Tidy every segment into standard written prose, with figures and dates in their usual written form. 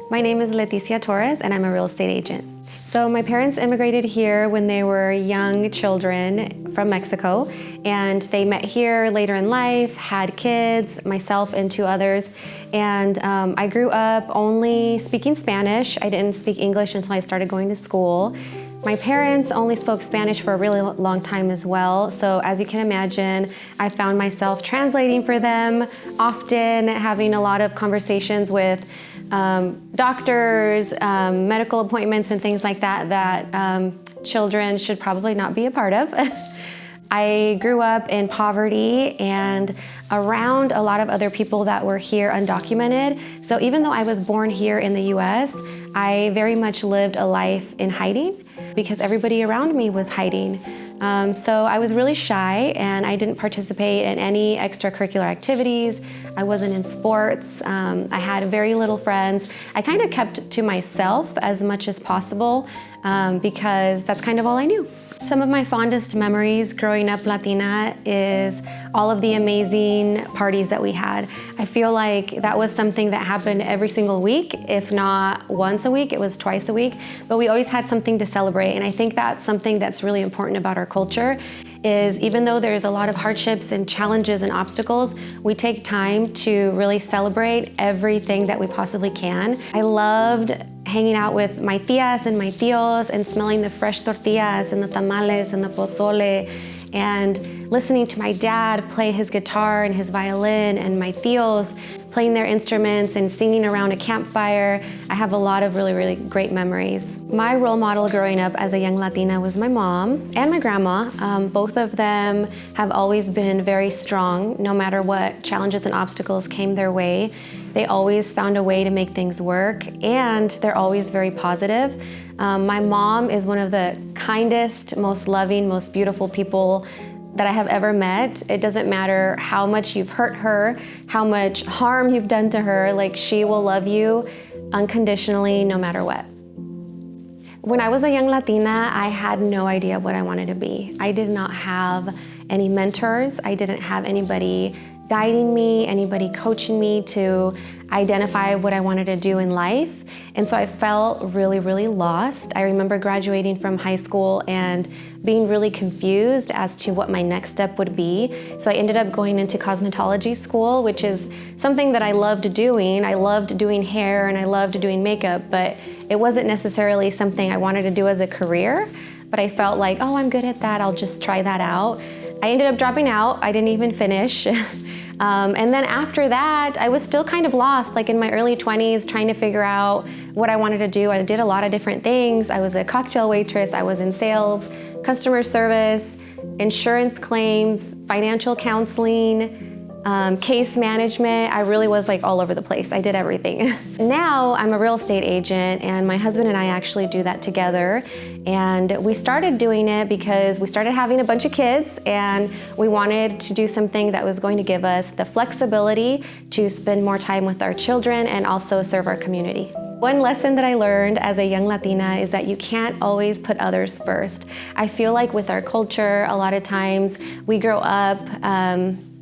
My name is Leticia Torres, and I'm a real estate agent. So my parents immigrated here when they were young children from Mexico, and they met here later in life, had kids, myself and two others. And I grew up only speaking Spanish. I didn't speak English until I started going to school. My parents only spoke Spanish for a really long time as well. So as you can imagine, I found myself translating for them, often having a lot of conversations with doctors, medical appointments and things like that children should probably not be a part of. I grew up in poverty and around a lot of other people that were here undocumented. So even though I was born here in the US, I very much lived a life in hiding because everybody around me was hiding. So I was really shy and I didn't participate in any extracurricular activities. I wasn't in sports. I had very little friends. I kind of kept to myself as much as possible because that's kind of all I knew. Some of my fondest memories growing up Latina is all of the amazing parties that we had. I feel like that was something that happened every single week, if not once a week, it was twice a week, but we always had something to celebrate. And I think that's something that's really important about our culture is even though there's a lot of hardships and challenges and obstacles, we take time to really celebrate everything that we possibly can. I loved hanging out with my tias and my tios and smelling the fresh tortillas and the tamales and the pozole and listening to my dad play his guitar and his violin and my tios playing their instruments and singing around a campfire. I have a lot of really, really great memories. My role model growing up as a young Latina was my mom and my grandma. Both of them have always been very strong, no matter what challenges and obstacles came their way. They always found a way to make things work, and they're always very positive. My mom is one of the kindest, most loving, most beautiful people that I have ever met. It doesn't matter how much you've hurt her, how much harm you've done to her, like she will love you unconditionally no matter what. When I was a young Latina, I had no idea what I wanted to be. I did not have any mentors. I didn't have anybody guiding me, anybody coaching me to identify what I wanted to do in life. And so I felt really, really lost. I remember graduating from high school and being really confused as to what my next step would be. So I ended up going into cosmetology school, which is something that I loved doing. I loved doing hair and I loved doing makeup, but it wasn't necessarily something I wanted to do as a career. But I felt like, oh, I'm good at that, I'll just try that out. I ended up dropping out. I didn't even finish. And then after that, I was still kind of lost, like in my early 20s, trying to figure out what I wanted to do. I did a lot of different things. I was a cocktail waitress, I was in sales, customer service, insurance claims, financial counseling, case management. I really was like all over the place. I did everything. Now I'm a real estate agent and my husband and I actually do that together. And we started doing it because we started having a bunch of kids and we wanted to do something that was going to give us the flexibility to spend more time with our children and also serve our community. One lesson that I learned as a young Latina is that you can't always put others first. I feel like with our culture, a lot of times we grow up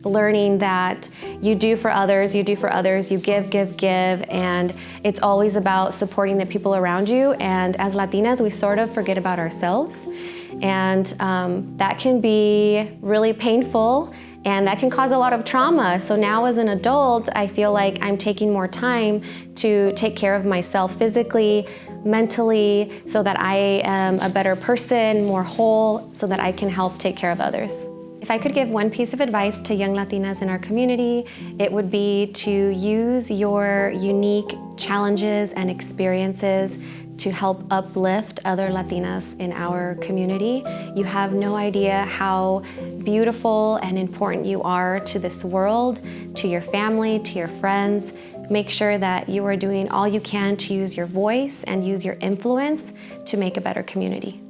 learning that you do for others, you give, and it's always about supporting the people around you. And as Latinas, we sort of forget about ourselves. And that can be really painful and that can cause a lot of trauma. So now as an adult, I feel like I'm taking more time to take care of myself physically, mentally, so that I am a better person, more whole, so that I can help take care of others. If I could give one piece of advice to young Latinas in our community, it would be to use your unique challenges and experiences to help uplift other Latinas in our community. You have no idea how beautiful and important you are to this world, to your family, to your friends. Make sure that you are doing all you can to use your voice and use your influence to make a better community.